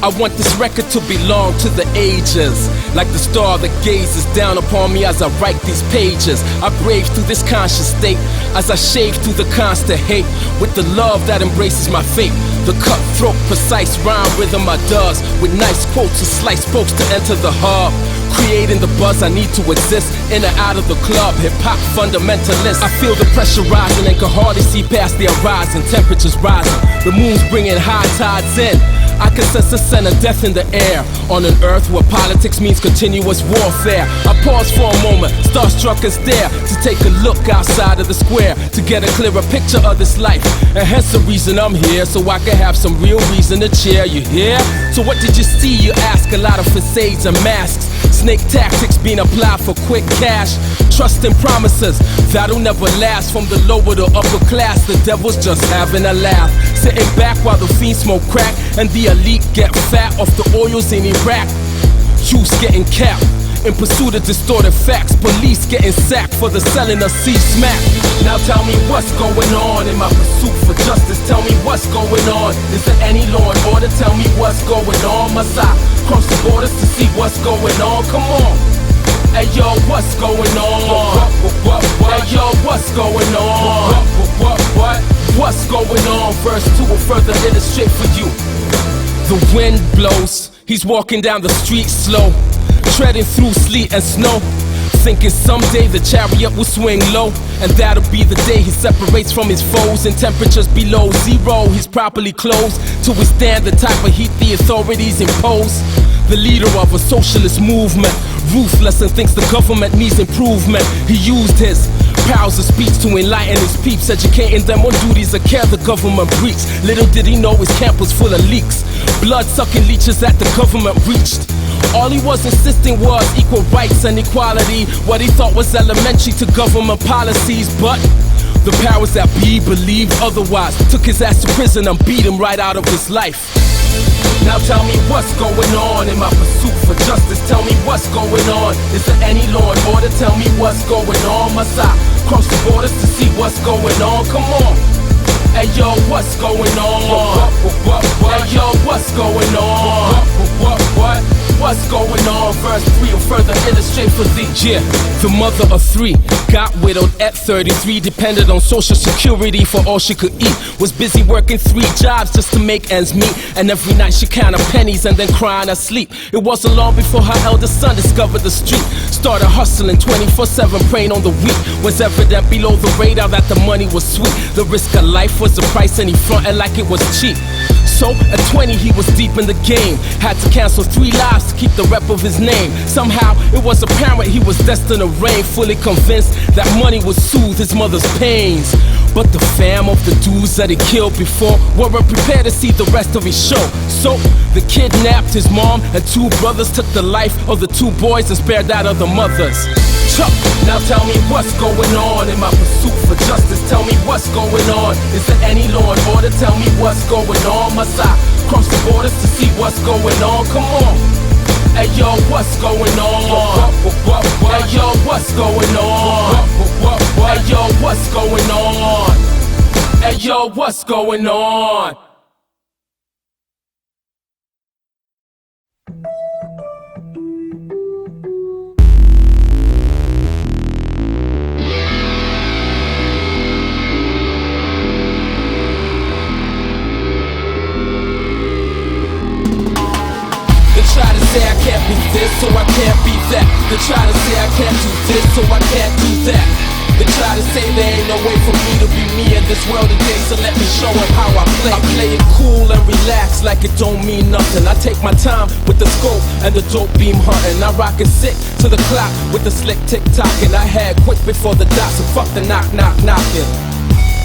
I want this record to belong to the ages, like the star that gazes down upon me as I write these pages. I brave through this conscious state as I shave through the constant hate with the love that embraces my fate. The cutthroat, precise rhyme rhythm I does with nice quotes and slice spokes to enter the hub, creating the buzz I need to exist in and out of the club. Hip-hop fundamentalist. I feel the pressure rising and can hardly see past the horizon. Temperatures rising, the moon's bringing high tides in. I can sense the scent of death in the air on an earth where politics means continuous warfare. I pause for a moment, starstruck and stare, to take a look outside of the square, to get a clearer picture of this life. And hence the reason I'm here, so I can have some real reason to cheer. You hear? So what did you see? You ask. A lot of facades and masks, snake tactics being applied for quick cash. Trust in promises that'll never last. From the lower to upper class, the devil's just having a laugh, sitting back while the fiends smoke crack and the elite get fat off the oils in Iraq. Youths getting capped in pursuit of distorted facts. Police getting sacked for the selling of C-smack. Now tell me what's going on in my pursuit for justice. Tell me what's going on. Is there any law and order? Tell me what's going on. Must I cross the borders to see what's going on? Come on. Hey yo, what's going on? Hey yo, what's going on? What's going on? Verse 2 will further illustrate for you. The wind blows, he's walking down the street slow, treading through sleet and snow, thinking someday the chariot will swing low, and that'll be the day he separates from his foes. In temperatures below zero, he's properly clothed to withstand the type of heat the authorities impose. The leader of a socialist movement, ruthless and thinks the government needs improvement. He used his powers of speech to enlighten his peeps, educating them on duties of care the government breached. Little did he know his camp was full of leaks, blood-sucking leeches that the government reached. All he was insisting was equal rights and equality, what he thought was elementary to government policies. But the powers that be believed otherwise, took his ass to prison and beat him right out of his life. Now tell me what's going on in my pursuit for justice. Tell me what's going on. Is there any law and order? Tell me what's going on. Must I cross the borders to see what's going on? Come on. Hey yo, what's going on? Hey yo, what's going on? What's going on? Verse 3 will further illustrate for thee. Yeah, the mother of three got widowed at 33, depended on social security for all she could eat. Was busy working 3 jobs just to make ends meet, and every night she counted pennies and then crying her sleep. It wasn't long before her eldest son discovered the street, started hustling 24/7, preying on the weak. Was evident below the radar that the money was sweet. The risk of life was the price and he fronted like it was cheap. So at 20 he was deep in the game, had to cancel 3 lives to keep the rep of his name. Somehow it was apparent he was destined to reign, fully convinced that money would soothe his mother's pains. But the fam of the dudes that he killed before weren't prepared to see the rest of his show. So they kidnapped his mom and 2 brothers, took the life of the 2 boys and spared that of the mothers. Chuck, now tell me what's going on in my pursuit for justice. Tell me what's going on. Is there any law and order? Tell me what's going on. Must I cross the borders to see what's going on? Come on. Hey yo, what's going on? Hey yo, what's going on? Hey yo, what's going on? Hey yo, what's going on? Try to say I can't be this, so I can't be that. They try to say I can't do this, so I can't do that. They try to say there ain't no way for me to be me in this world today, so let me show them how I play. I play it cool and relax like it don't mean nothing. I take my time with the scope and the dope beam hunting. I rock it sick to the clock with the slick tick-tocking. I had quick before the dot, so fuck the knock-knocking.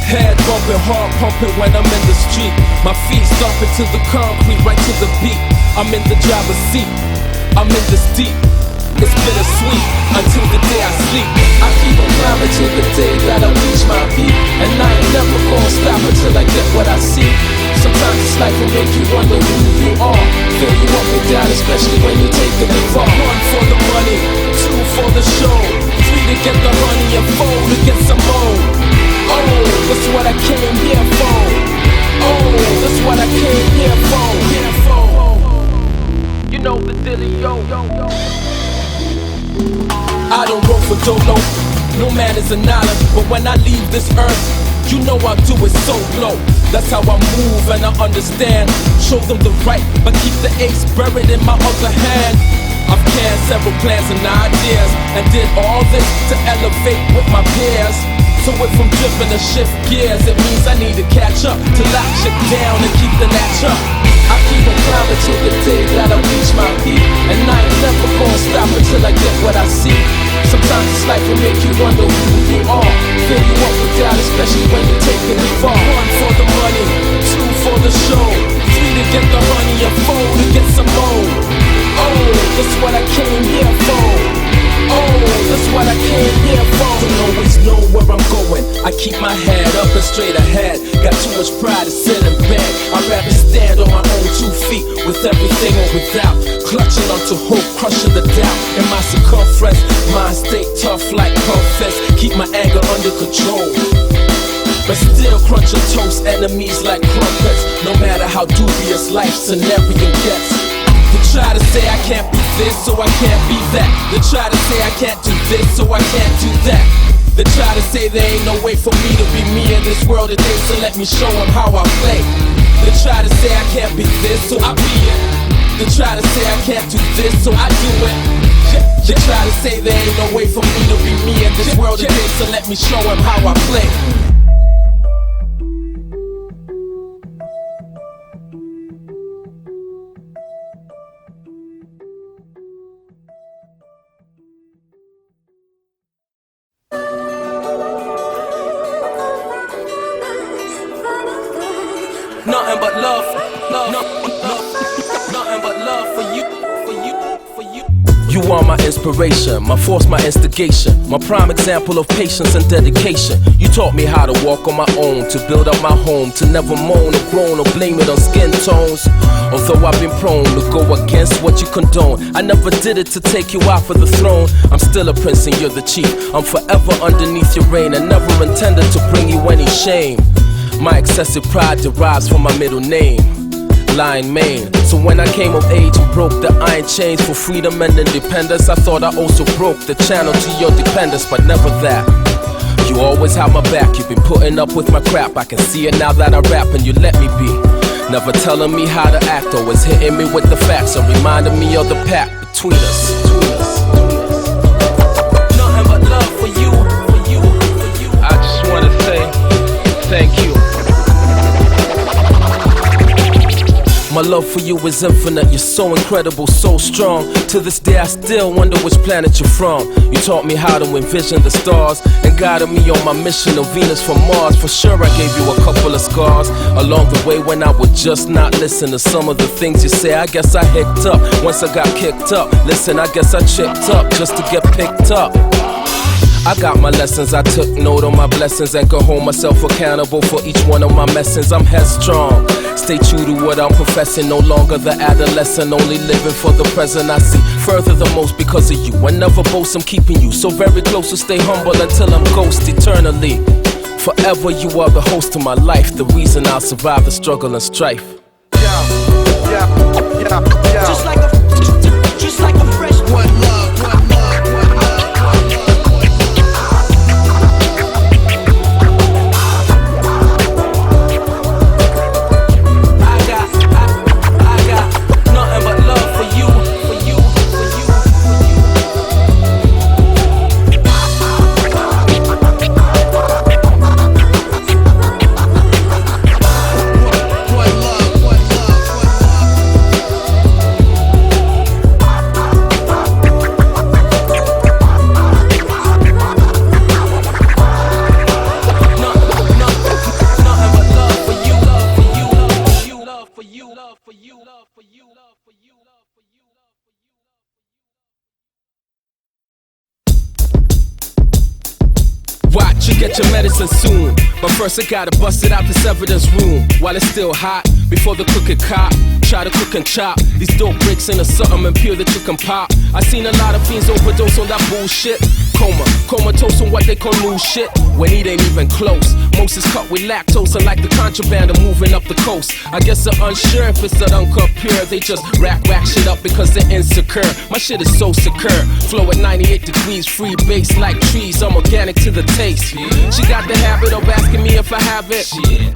Head bumping, heart pumping when I'm in the street. My feet stomping to the concrete, right to the beat. I'm in the driver's seat, I'm in this deep. It's bittersweet until the day I sleep. I keep on climbing till the day that I reach my peak, and I ain't never gonna stop until I get what I see. Sometimes this life will make you wonder who you are. Fill you up and down, especially when you're taking it far. 1 for the money, 2 for the show, 3 to get the honey, and 4 to get some more. Oh, that's what I came here for. Oh, that's what I came here for. know the dealio. I don't roll for Dolo, no man is an island, but when I leave this earth, you know I'll do it solo. That's how I move and I understand. Show them the right, but keep the ace buried in my other hand. I've canned several plans and ideas, and did all this to elevate with my peers. So if I'm driven to shift gears, it means I need to catch up, to lock shit down and keep the latch up. I keep on climbing till the day that I reach my peak, and I ain't never gonna stop until I get what I see. Sometimes this life will make you wonder who you are, fill you up with doubt, especially when you're taking it far. 1 for the money, 2 for the show, 3 to get the honey, and 4 to get some more. Oh, that's what I came here for. Oh, that's what I came here for. Don't always know where I'm going, I keep my head up and straight ahead. Got too much pride to sit in bed, I'd rather stand on my own 2 feet, with everything or without, clutching onto hope, crushing the doubt in my circumference. Mind stay tough like puffins, keep my anger under control, but still crunch and toast enemies like crumpets. No matter how dubious life's scenario gets, they try to say I can't be this, so I can't be that. They try to say I can't do this, so I can't do that. They try to say there ain't no way for me to be me in this world today, so let me show them how I play. They try to say I can't be this, so I be it. They try to say I can't do this, so I do it. They try to say there ain't no way for me to be me in this world today, so let me show them how I play. Nothing but love, nothing but love for you, for you, for you. You are my inspiration, my force, my instigation, my prime example of patience and dedication. You taught me how to walk on my own, to build up my home, to never moan or groan or blame it on skin tones. Although I've been prone to go against what you condone, I never did it to take you off of the throne. I'm still a prince and you're the chief, I'm forever underneath your reign, and never intended to bring you any shame. My excessive pride derives from my middle name, Lion Mane. So when I came of age and broke the iron chains for freedom and independence, I thought I also broke the channel to your dependence, but never that. You always had my back, you've been putting up with my crap. I can see it now that I rap and you let me be. Never telling me how to act, always hitting me with the facts and reminding me of the pact between us. Nothing but love for you, for you, for you. I just wanna say thank you. My love for you is infinite, you're so incredible, so strong. To this day I still wonder which planet you're from. You taught me how to envision the stars and guided me on my mission of Venus from Mars. For sure I gave you a couple of scars along the way when I would just not listen to some of the things you say. I guess I hicked up once I got kicked up. Listen, I guess I chipped up just to get picked up. I got my lessons, I took note of my blessings and could hold myself accountable for each one of my messings. I'm headstrong, stay true to what I'm professing, no longer the adolescent, only living for the present. I see further the most because of you, I never boast, I'm keeping you so very close, so stay humble until I'm ghost eternally. Forever you are the host of my life, the reason I'll survive the struggle and strife. Yeah. Just like a fresh one love. Watch, you get your medicine soon, but first I gotta bust it out this evidence room while it's still hot, before the crooked cop try to cook and chop these dope bricks into something impure that you can pop. I seen a lot of fiends overdose on that bullshit. Comatose on what they call new shit, when it ain't even close. Most is cut with lactose and like the contraband of moving up the coast. I guess they're unsure if it's that uncut pure. They just rack shit up because they occur. My shit is so secure. Flow at 98 degrees, free bass like trees. I'm organic to the taste. She got the habit of asking me if I have it.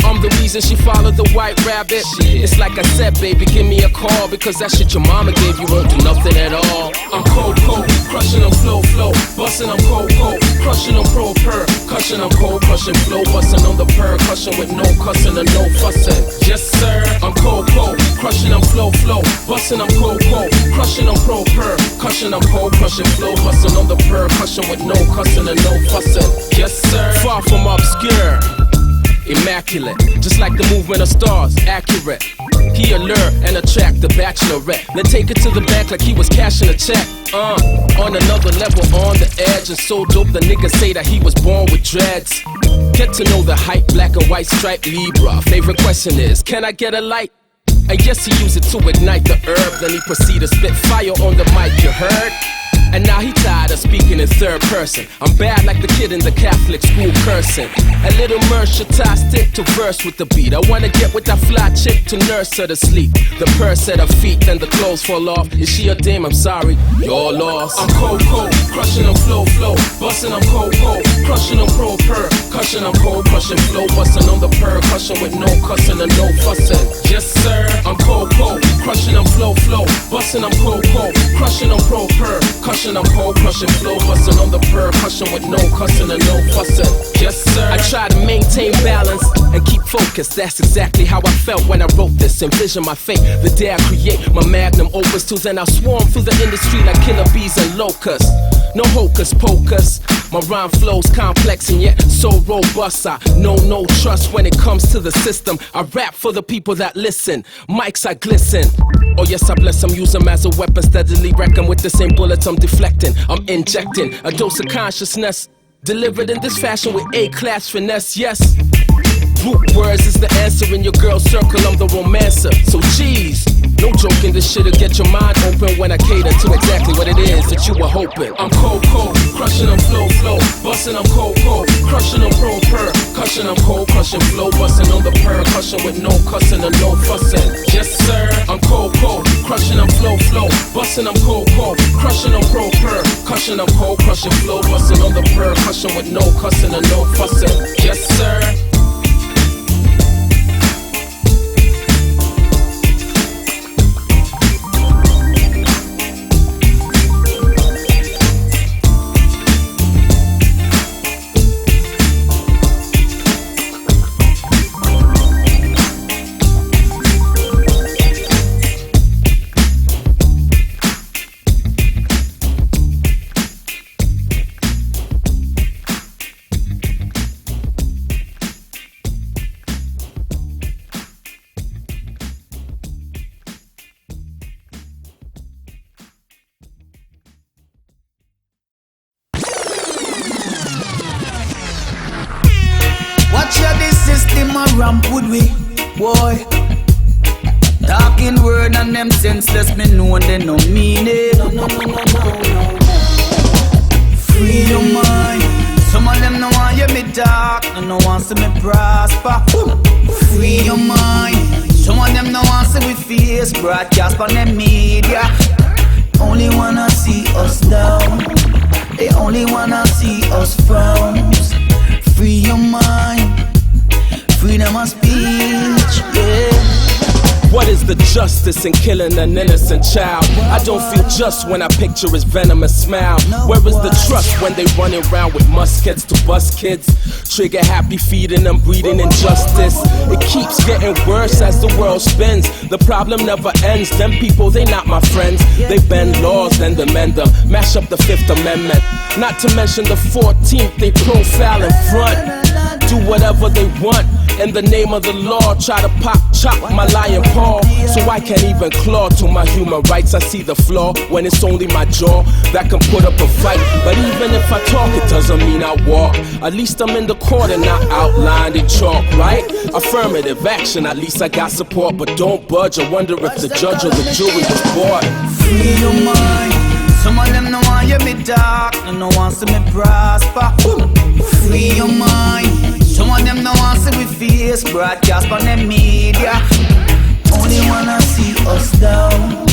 I'm the reason she followed the white rabbit. It's like I said, baby, give me a call, because that shit your mama gave you won't do nothing at all. I'm cold, crushing them flow, busting them cold, crushing them per, cushion them cold, crushing flow, busting on the percussion with no cussing and no fussing. Yes sir, I'm cold, crushing them flow, busting them cold, crushing them per, cushion them cold, crushing flow, busting on the percussion with no cussing and no fussing. Yes sir, far from obscure, immaculate, just like the movement of stars, accurate. He allure and attract the bachelorette. Then take it to the bank like he was cashing a check. On another level, on the edge. And so dope, the nigga say that he was born with dreads. Get to know the hype, black and white striped Libra. Favorite question is, can I get a light? And yes, he used it to ignite the herb. Then he proceeded to spit fire on the mic, you heard? And now he tired of speaking in third person. I'm bad like the kid in the Catholic school cursing. A little merchandise stick to verse with the beat. I wanna get with that fly chick to nurse her to sleep. The purse at her feet, then the clothes fall off. Is she a dame? I'm sorry, you're lost. I'm cold, crushing them flow, busting them cold, crushing them per, cushion them cold, crushing flow, busting on the percussion with no cussing and no fussing. Yes sir, I'm cold, crushing them flow, busting them cold, crushing them per, cushion I'm cold, crushing flow, busting on the percussion with no cussing and no fussing. Yes sir, I try to maintain balance and keep focused. That's exactly how I felt when I wrote this. Envision my fate, the day I create my magnum opus. Till then I'll swarm through the industry like killer bees and locusts. No hocus pocus, my rhyme flows complex and yet so robust. I know no trust when it comes to the system. I rap for the people that listen, mics I glisten. Oh yes, I bless them, use them as a weapon. Steadily wreck them with the same bullets I'm deflecting. I'm injecting a dose of consciousness, delivered in this fashion with A-class finesse, yes. Rootwords is the answer in your girl's circle, I'm the romancer. So geez, no joking, this shit'll get your mind open when I cater to exactly what it is that you were hoping. I'm cold, crushing them flow, busting them cold, crushing them per, cushion them cold, crushing flow, busting on the percussion with no cussing and no fussing. Yes sir, I'm cold, crushing them flow, busting them cold, crushing them per, cushion them cold, crushing flow, busting on the percussion with no cussing and no fussing. Yes sir. Ramp would we, boy. Talking word and them senseless, me know they no mean it. No. Free your mind. Some of them no want you me talk, no want see me prosper. Free your mind. Some of them no want see we face broadcast on them media. Only wanna see us down. They only wanna see us frown. Free your mind. Freedom of speech, yeah. What is the justice in killing an innocent child? I don't feel just when I picture his venomous smile. Where is the trust when they running around with muskets to bust kids? Trigger happy feeding them, breeding injustice. It keeps getting worse as the world spins. The problem never ends. Them people, they not my friends. They bend laws, then they mend them. Mash up the 5th Amendment. Not to mention the 14th, they profile in front. Do whatever they want in the name of the law. Try to chop my lion paw, so I can't even claw to my human rights. I see the flaw when it's only my jaw that can put up a fight. But even if I talk, it doesn't mean I walk. At least I'm in the court and not outlined in chalk, right? Affirmative action, at least I got support. But don't budge, I wonder if the judge or the jury was bored. Free your mind. Some of them no want you me talk, no want see me prosper. Free your mind. Some of them no want see we face broadcast on them media. Only wanna see us down.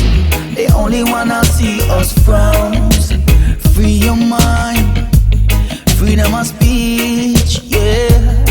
They only wanna see us frowns. Free your mind, freedom of speech, yeah.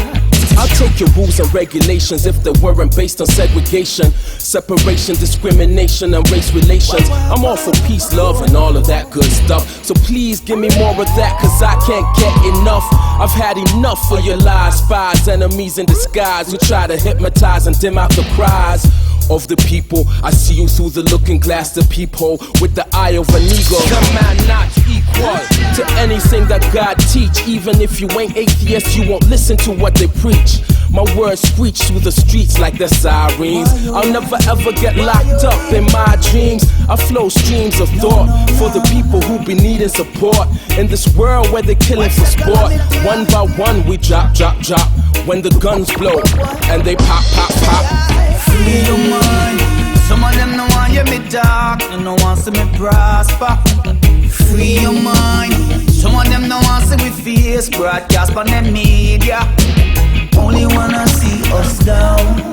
I'll take your rules and regulations if they weren't based on segregation, separation, discrimination, and race relations. I'm all for peace, love, and all of that good stuff. So please give me more of that, cause I can't get enough. I've had enough of your lies, spies, enemies in disguise who try to hypnotize and dim out the cries of the people. I see you through the looking glass, the peephole, with the eye of an eagle. The man not equal to anything that God teach. Even if you ain't atheist, you won't listen to what they preach. My words screech through the streets like they're sirens. I'll never ever get locked up in my dreams. I flow streams of thought for the people who be needing support in this world where they're killing for sport. One by one we drop, drop, drop when the guns blow and they pop, pop, pop. Free your mind. Some of them no want you me dark, and no want see me prosper. Free your mind. Some of them no want see we face broadcast on them media. Only wanna see us down.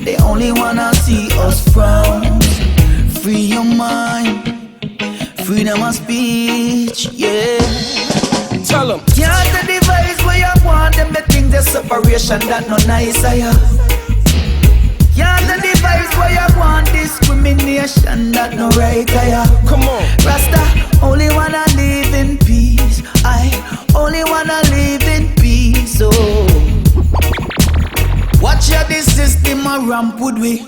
They only wanna see us frown. Free your mind. Freedom of speech, yeah. Tell them. Can't the device where you want them the things the separation that no nice I have. Can't the device where you want discrimination that no right I have. Come on. Rasta only wanna live in peace. I only wanna live in peace. Oh, watch out this system a ramp would we.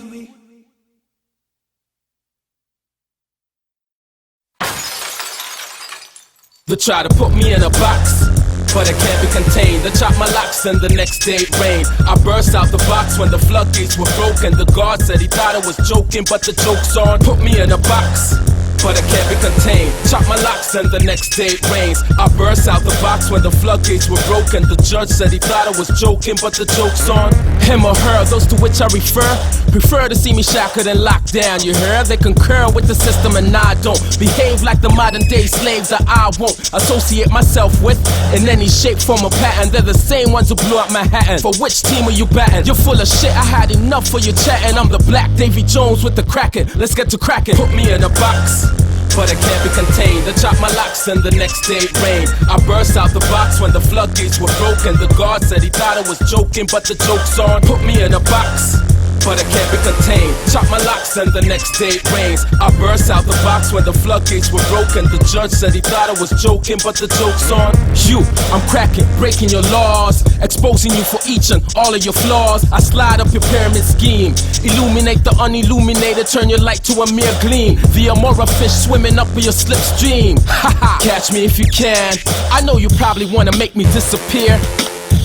They try to put me in a box, but it can't be contained. They chop my locks and the next day it rained. I burst out the box when the floodgates were broken. The guard said he thought I was joking, but the joke's on. Put me in a box, but it can't be contained. Chop my locks and the next day it rains. I burst out the box when the floodgates were broken. The judge said he thought I was joking, but the joke's on him or her, those to which I refer. Prefer to see me shackled and locked down, you heard? They concur with the system and I don't behave like the modern day slaves that I won't associate myself with in any shape, form or pattern. They're the same ones who blew up Manhattan. For which team are you batting? You're full of shit, I had enough for your chatting. I'm the Black Davy Jones with the Kraken. Let's get to cracking. Put me in a box, but it can't be contained. They chop my locks and the next day it rained. I burst out the box when the floodgates were broken. The guard said he thought I was joking, but the joke's on. Put me in a box, but it can't be contained. Chop my locks and the next day it rains. I burst out the box when the floodgates were broken. The judge said he thought I was joking, but the joke's on you. I'm cracking, breaking your laws, exposing you for each and all of your flaws. I slide up your pyramid scheme, illuminate the unilluminated, turn your light to a mere gleam. The Amora fish swimming up in your slipstream. Haha, catch me if you can. I know you probably wanna make me disappear,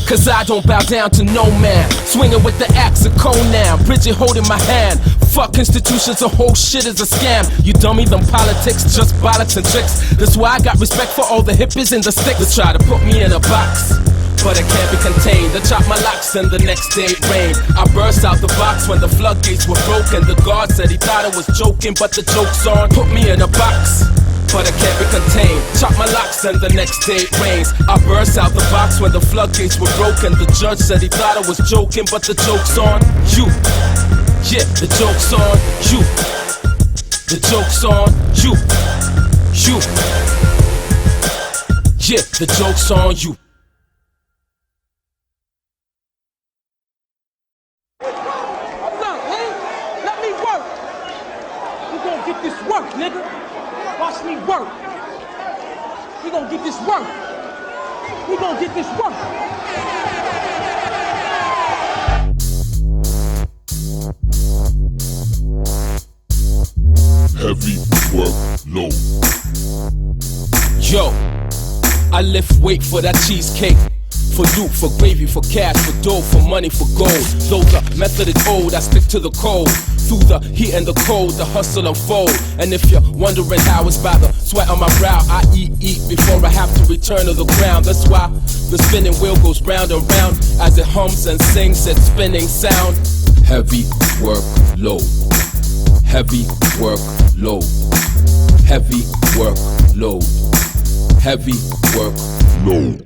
cause I don't bow down to no man. Swinging with the axe of Conan, Bridget holding my hand. Fuck institutions, the whole shit is a scam. You dummy, them politics, just bollocks and tricks. That's why I got respect for all the hippies in the sticks. They try to put me in a box, but it can't be contained. They chop my locks and the next day it rained. I burst out the box when the floodgates were broken. The guard said he thought I was joking, but the joke's on. Put me in a box, but it can't be contained. Chop my locks and the next day it rains. I burst out the box when the floodgates were broken. The judge said he thought I was joking, but the joke's on you. Yeah, the joke's on you. The joke's on you. You. Yeah, the joke's on you. Let me work. We gon' get this work, nigga. Watch me work. We gon' get this work. We gon' get this work. Heavy work low. Yo, I lift weight for that cheesecake. For loot, for gravy, for cash, for dough, for money, for gold. Though the method is old, I stick to the code. Through the heat and the cold, the hustle unfold. And if you're wondering how it's by the sweat on my brow, I eat before I have to return to the ground. That's why the spinning wheel goes round and round as it hums and sings its spinning sound. Heavy work load. Heavy work load. Heavy work load. Heavy work load.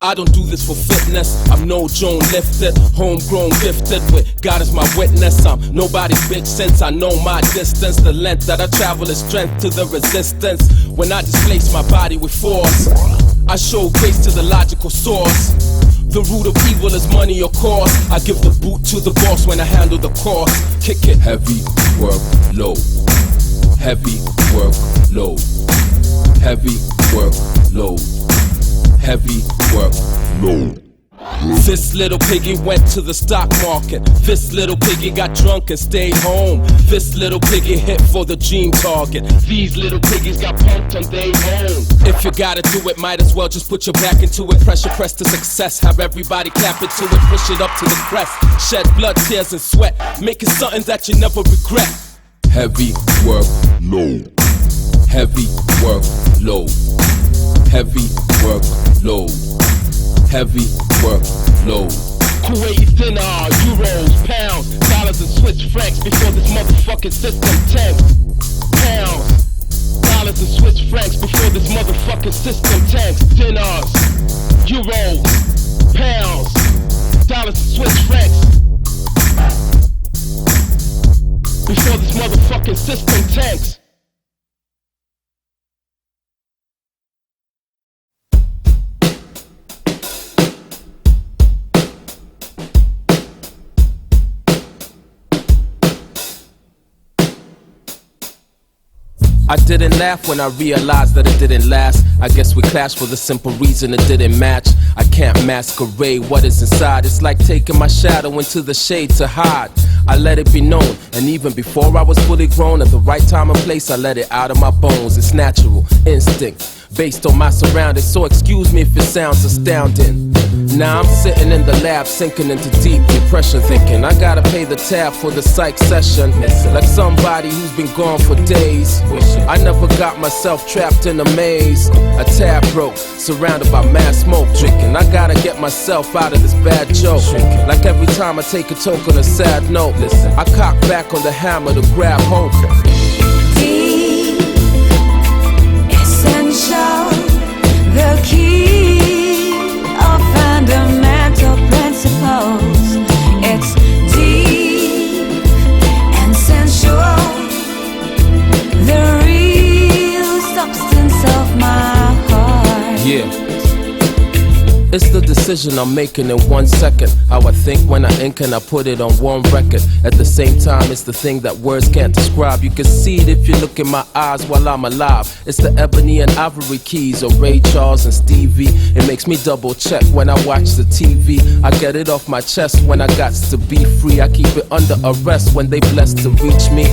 I don't do this for fitness. I'm no Joan lifted, homegrown gifted with God as my witness. I'm nobody's bitch since I know my distance. The length that I travel is strength to the resistance. When I displace my body with force, I show grace to the logical source. The root of evil is money or cause. I give the boot to the boss when I handle the course. Kick it. Heavy work low. Heavy work low. Heavy work low. Heavy work low. This little piggy went to the stock market. This little piggy got drunk and stayed home. This little piggy hit for the dream target. These little piggies got punked on their own. If you gotta do it, might as well just put your back into it. Pressure press to success. Have everybody clap into it. Push it up to the crest. Shed blood, tears and sweat. Make it something that you never regret. Heavy work low. Heavy work low. Heavy work low. Heavy work low. Kuwait dinar, euros, pounds, dollars and Swiss francs before this motherfucking system tanks. Pounds, dollars and Swiss francs before this motherfucking system tanks. Dinars, euros, pounds, dollars and Swiss francs before this motherfucking system tanks. I didn't laugh when I realized that it didn't last. I guess we clashed for the simple reason it didn't match. I can't masquerade what is inside. It's like taking my shadow into the shade to hide. I let it be known, and even before I was fully grown, at the right time and place, I let it out of my bones. It's natural, instinct, based on my surroundings, so excuse me if it sounds astounding. Now I'm sitting in the lab, sinking into deep depression, thinking I gotta pay the tab for the psych session. Like somebody who's been gone for days. I never got myself trapped in a maze. A tab broke, surrounded by mad smoke, drinking. I gotta get myself out of this bad joke. Like every time I take a toke on a sad note, I cock back on the hammer to grab hope. Deep, essential, the key of fundamental principles. It's deep and sensual, the real substance of my heart. Yeah. It's the decision I'm making in 1 second. How I think when I ink and I put it on one record. At the same time, it's the thing that words can't describe. You can see it if you look in my eyes while I'm alive. It's the ebony and ivory keys of Ray Charles and Stevie. It makes me double check when I watch the TV. I get it off my chest when I got to be free. I keep it under arrest when they blessed to reach me.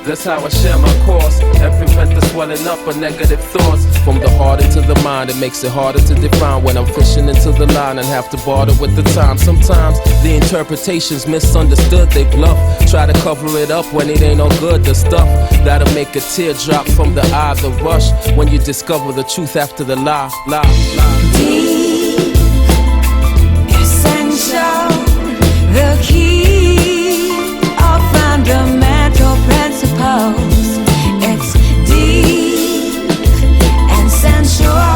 That's how I share my course. Every breath that's swelling up are negative thoughts. From the heart into the mind, it makes it harder to define when I'm fishing into the line and have to barter with the time. Sometimes the interpretation's misunderstood, they bluff. Try to cover it up when it ain't all good. The stuff that'll make a tear drop from the eye, the rush when you discover the truth after the lie. Deep, essential, the key of fundamental principles. It's deep and sensual,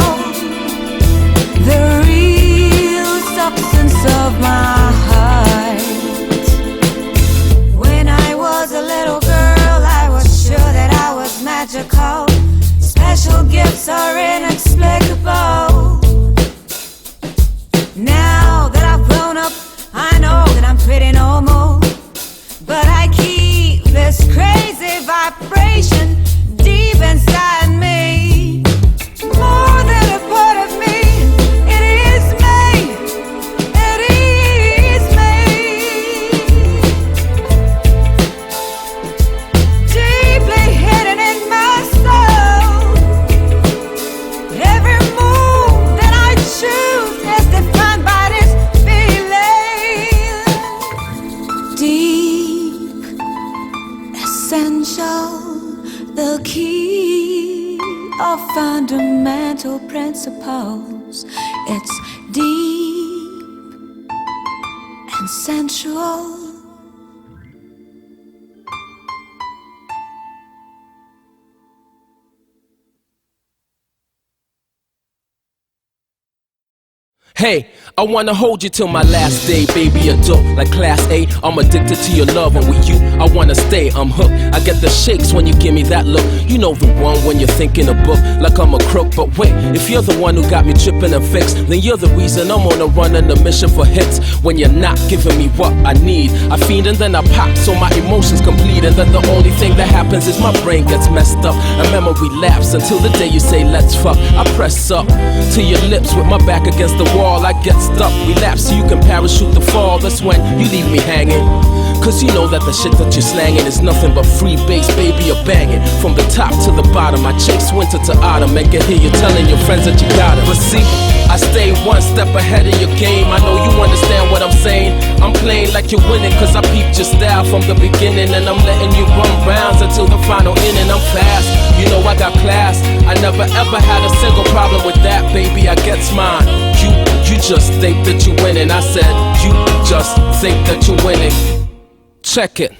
the real substance of my heart. When I was a little girl, I was sure that I was magical. Special gifts are inexplicable. Now that I've grown up, I know that I'm pretty normal. But I keep this crazy vibration deep inside me. More than a part of me, it is me. It is me. Deeply hidden in my soul. Every move that I choose is defined by this feeling. Deep, essential, the key of fundamental principles. It's deep and sensual. Hey, I wanna hold you till my last day, baby adult, like class A. I'm addicted to your love, and with you, I wanna stay. I'm hooked. I get the shakes when you give me that look. You know the one when you're thinking a book, like I'm a crook. But wait, if you're the one who got me tripping and fixed, then you're the reason I'm on a run and a mission for hits. When you're not giving me what I need, I feed and then I pop, so my emotions complete. And then the only thing that happens is my brain gets messed up, and memory lapse until the day you say let's fuck. I press up to your lips with my back against the wall. I get stuck, relapse so you can parachute the fall. That's when you leave me hanging, cause you know that the shit that you're slanging is nothing but free bass, baby, you're banging. From the top to the bottom, I chase winter to autumn, make it hear you telling your friends that you got it. But see, I stay one step ahead of your game. I know you understand what I'm saying. I'm playing like you're winning, cause I peeped your style from the beginning, and I'm letting you run rounds until the final inning. I'm fast, you know I got class. I never ever had a single problem with that, baby, I gets mine. You just think that you're winning. I said, you just think that you're winning. Check it.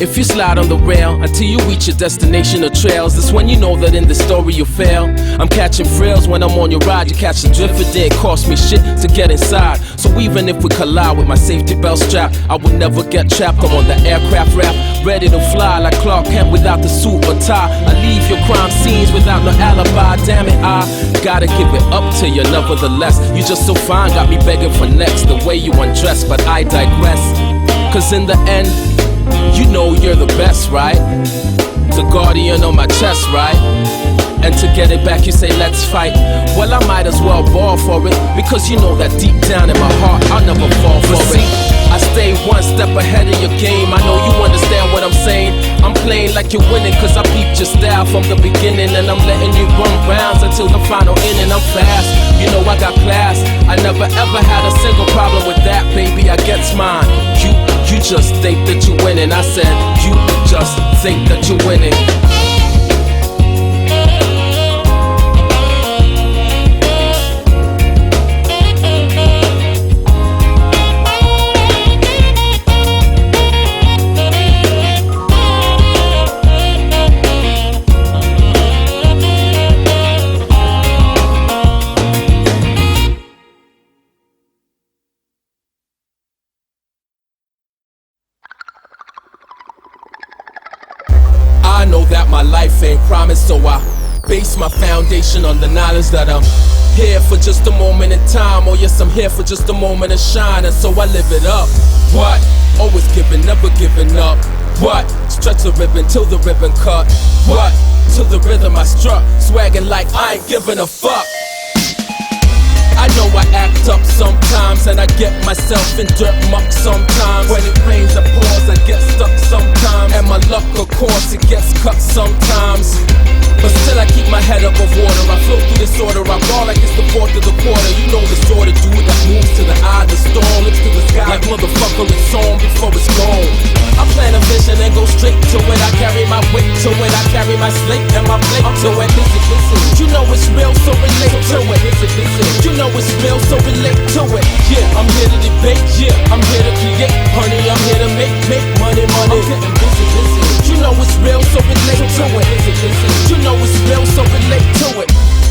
If you slide on the rail until you reach your destination or trails, that's when you know that in this story you fail. I'm catching frills when I'm on your ride. You catch the drift, it didn't cost me shit to get inside. So even if we collide with my safety belt strap, I would never get trapped. I'm on the aircraft wrap, ready to fly like Clark Kent without the suit or tie. I leave your crime scenes without no alibi. Damn it, I gotta give it up to you nevertheless. You just so fine, got me begging for next. The way you undress, but I digress. Cause in the end, you know you're the best, right? The guardian on my chest, right? And to get it back you say let's fight. Well, I might as well ball for it, because you know that deep down in my heart I'll never fall for it. I stay one step ahead of your game. I know you understand what I'm saying. I'm playing like you're winning, cause I peeped your style from the beginning, and I'm letting you run rounds until the final inning. I'm fast, you know I got class. I never ever had a single problem with that, baby, I gets mine. You just think that you're winning. I said, you just think that you're winning. I know that my life ain't promised, so I base my foundation on the knowledge that I'm here for just a moment in time. Oh yes, I'm here for just a moment of shine, and so I live it up. What? Always giving, never giving up. What? Stretch the ribbon till the ribbon cut. What? To the rhythm I struck, swagging like I ain't giving a fuck. I know I act up sometimes, and I get myself in dirt muck sometimes. When it rains or pours, I get stuck sometimes, and my luck, of course, it gets cut sometimes. But still I keep my head above water. I flow through this order, I ball like it's the 4th of the quarter. You know the sort of dude that moves to the eye of the storm, looks to the sky like motherfucker it's on before it's gone. I plan a vision and go straight to it. I carry my weight to it, I carry my slate and my plate to it. You know it's real, so relate to it. You know it's real, so relate to it. Yeah, I'm here to debate, yeah, I'm here to create. Honey, I'm here to make money. I'm getting busy. You know it's real, so relate to it. You know it's real, so relate to it.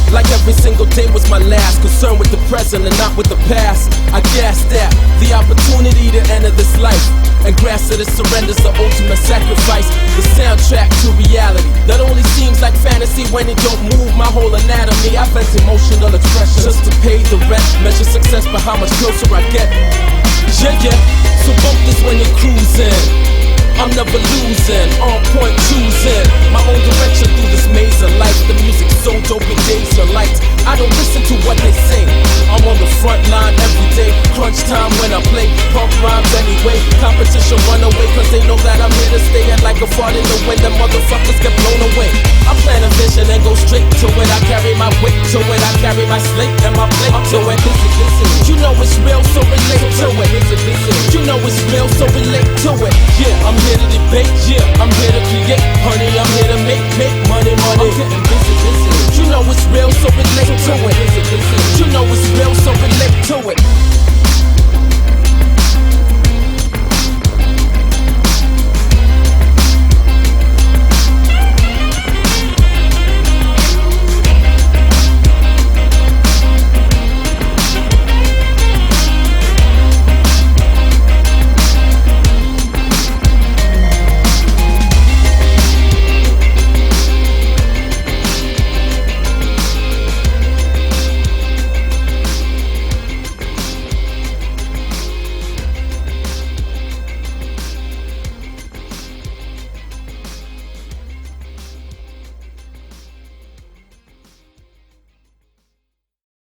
Like every single day was my last, concerned with the present and not with the past. I guess that the opportunity to enter this life and grasp that it surrenders the ultimate sacrifice. The soundtrack to reality that only seems like fantasy when it don't move my whole anatomy. I vent emotional expression just to pay the rent. Measure success by how much closer I get. Yeah, so bump this when you're cruising. I'm never losing, on point choosing my own direction through this maze of life. The music's so dope, it days are light. I don't listen to what they sing. I'm on the front line every day. Crunch time when I play, pump rhymes anyway. Competition run away, cause they know that I'm here to stay. And like a fart in the wind, the motherfuckers get blown away. I plan a vision and go straight to it. I carry my weight to it, I carry my slate